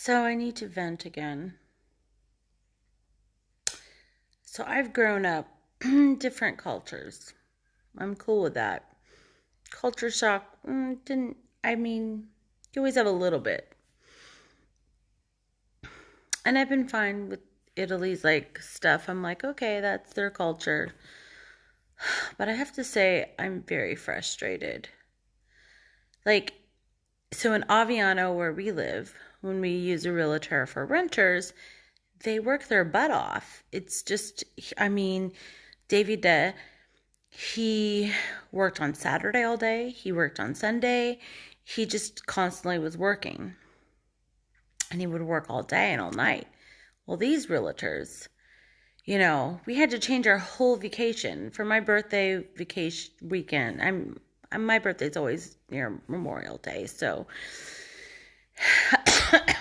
So I need to vent again. So I've grown up different cultures. I'm cool with that. Culture shock didn't, I mean, you always have a little bit. And I've been fine with Italy's like stuff. I'm like, okay, that's their culture. But I have to say, I'm very frustrated. Like, so in Aviano, where we live, when we use a realtor for renters, they work their butt off. It's just, I mean, David, he worked on Saturday all day. He worked on Sunday. He just constantly was working. And he would work all day and all night. Well, these realtors, we had to change our whole vacation for my birthday vacation weekend. My birthday's always near Memorial Day, so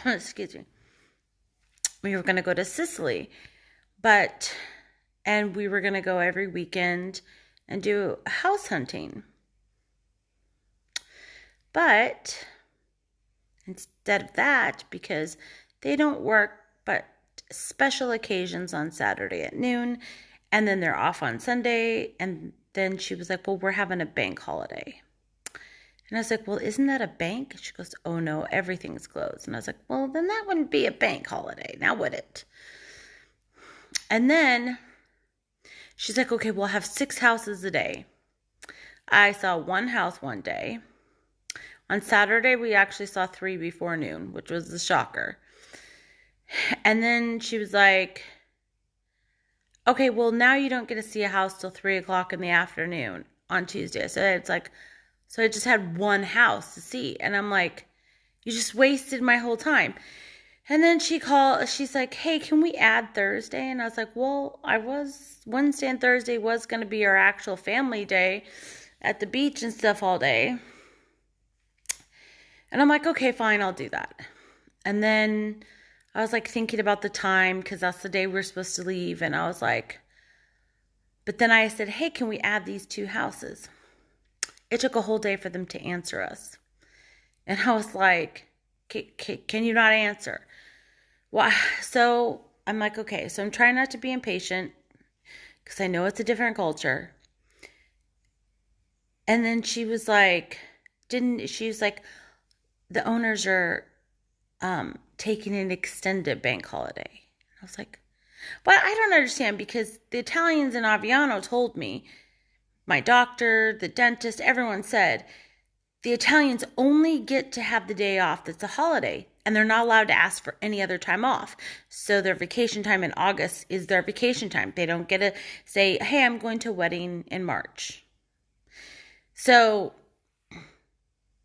excuse me. We were going to go to Sicily, and we were going to go every weekend and do house hunting. But instead of that, because they don't work but special occasions on Saturday at noon, and then they're off on Sunday, and then she was like, well, we're having a bank holiday. And I was like, well, isn't that a bank? She goes, oh no, everything's closed. And I was like, well, then that wouldn't be a bank holiday, now would it? And then she's like, okay, we'll have 6 houses a day. I saw one house one day. On Saturday, we actually saw 3 before noon, which was the shocker. And then she was like, okay, well, now you don't get to see a house till 3 o'clock in the afternoon on Tuesday. So I just had one house to see. And I'm like, you just wasted my whole time. And then she's like, hey, can we add Thursday? And I was like, well, Wednesday and Thursday was going to be our actual family day at the beach and stuff all day. And I'm like, okay, fine, I'll do that. And then I was like thinking about the time because that's the day we're supposed to leave. And I was like, but then I said, hey, can we add these 2 houses? It took a whole day for them to answer us. And I was like, can you not answer? Well, so I'm like, okay, so I'm trying not to be impatient because I know it's a different culture. And then she was like, the owners are taking an extended bank holiday. I was like, but I don't understand because the Italians in Aviano told me, my doctor, the dentist, everyone said, the Italians only get to have the day off that's a holiday, and they're not allowed to ask for any other time off. So their vacation time in August is their vacation time. They don't get to say, hey, I'm going to a wedding in March. So,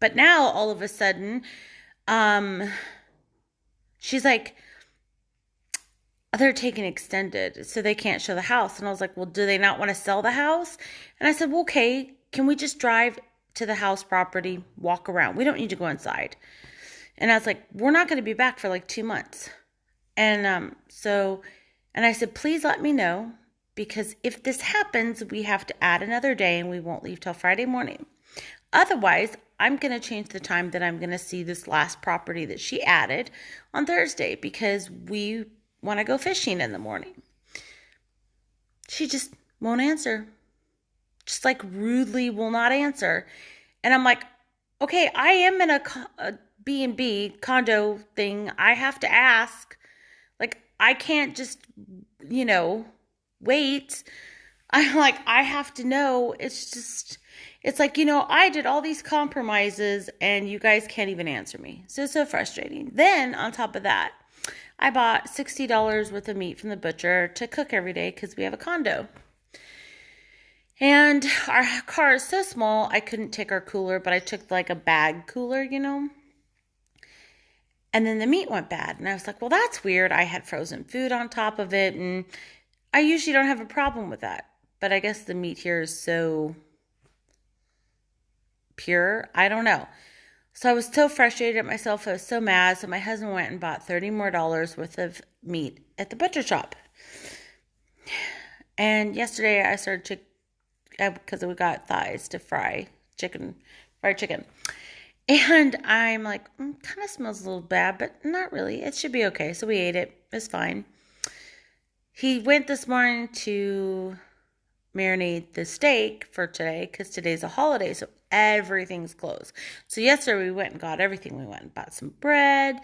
but now all of a sudden, she's like, they're taking extended, so they can't show the house. And I was like, well, do they not want to sell the house? And I said, well, okay, can we just drive to the house property, walk around? We don't need to go inside. And I was like, we're not going to be back for like 2 months. And and I said, please let me know, because if this happens, we have to add another day and we won't leave till Friday morning. Otherwise, I'm going to change the time that I'm going to see this last property that she added on Thursday because we want to go fishing in the morning. She just won't answer. Just like rudely will not answer. And I'm like, okay, I am in a B&B condo thing. I have to ask. Like, I can't just, wait. I'm like, I have to know. It's like, I did all these compromises and you guys can't even answer me. So it's so frustrating. Then on top of that, I bought $60 worth of meat from the butcher to cook every day because we have a condo. And our car is so small, I couldn't take our cooler, but I took like a bag cooler, And then the meat went bad. And I was like, well, that's weird. I had frozen food on top of it. And I usually don't have a problem with that. But I guess the meat here is so pure. I don't know. So I was so frustrated at myself. I was so mad. So my husband went and bought $30 more worth of meat at the butcher shop. And yesterday I started because we got thighs to fried chicken. And I'm like, kind of smells a little bad, but not really. It should be okay. So we ate it. It's fine. He went this morning to marinate the steak for today because today's a holiday, so everything's closed. So yesterday we went and got everything. We went and bought some bread.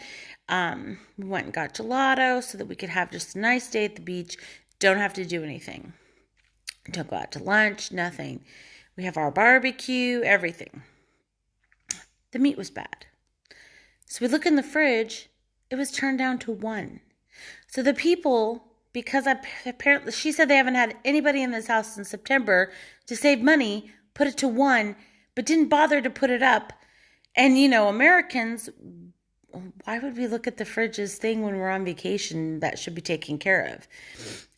We went and got gelato so that we could have just a nice day at the beach. Don't have to do anything. Don't go out to lunch, nothing. We have our barbecue, everything. The meat was bad. So we look in the fridge, it was turned down to 1. So the people, because apparently she said they haven't had anybody in this house in September to save money, put it to 1, but didn't bother to put it up. And Americans, why would we look at the fridge's thing when we're on vacation? That should be taken care of.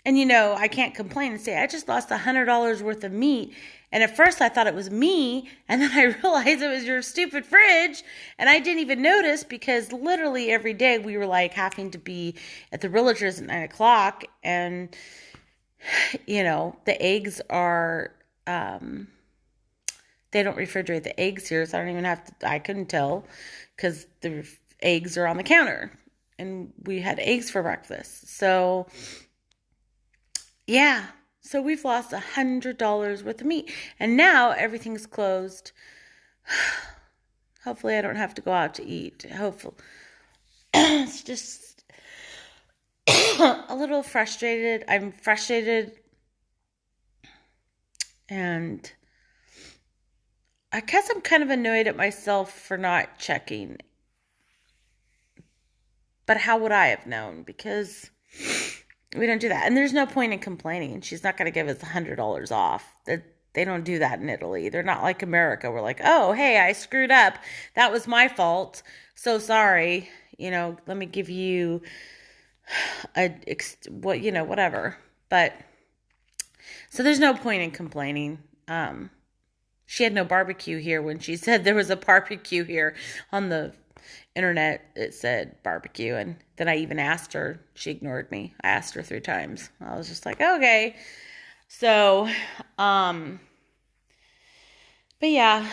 And I can't complain and say I just lost $100 worth of meat. And at first I thought it was me, and then I realized it was your stupid fridge, and I didn't even notice because literally every day we were like having to be at the realtors at 9:00, and the eggs are they don't refrigerate the eggs here, so I don't even have to. I couldn't tell because the eggs are on the counter, and we had eggs for breakfast. So yeah. So we've lost $100 worth of meat. And now everything's closed. Hopefully I don't have to go out to eat. Hopefully. It's just a little frustrated. I'm frustrated. And I guess I'm kind of annoyed at myself for not checking. But how would I have known? Because we don't do that. And there's no point in complaining. She's not going to give us $100 off. They don't do that in Italy. They're not like America. We're like, oh, hey, I screwed up. That was my fault. So sorry. Let me give you whatever. But so there's no point in complaining. She had no barbecue here when she said there was a barbecue here on the internet. It said barbecue, and then I even asked her. She ignored me. I asked her 3 times. I was just like, okay. So but yeah,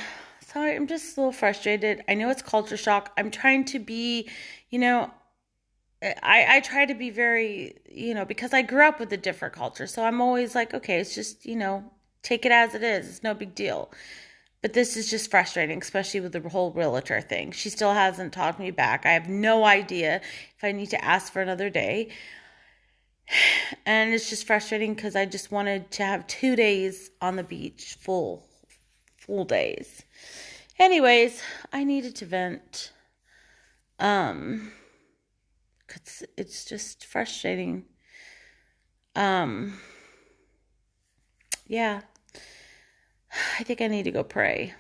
so I'm just a little frustrated. I know it's culture shock. I'm trying to be, I try to be very, because I grew up with a different culture, so I'm always like, okay, it's just, take it as it is. It's no big deal. But this is just frustrating, especially with the whole realtor thing. She still hasn't talked me back. I have no idea if I need to ask for another day. And it's just frustrating because I just wanted to have 2 days on the beach, full days. Anyways, I needed to vent. 'Cause it's just frustrating. Yeah. I think I need to go pray.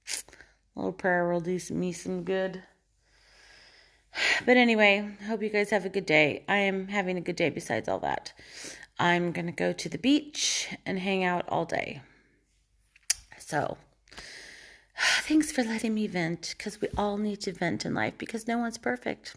A little prayer will do me some good. But anyway, I hope you guys have a good day. I am having a good day besides all that. I'm going to go to the beach and hang out all day. So, thanks for letting me vent, because we all need to vent in life because no one's perfect.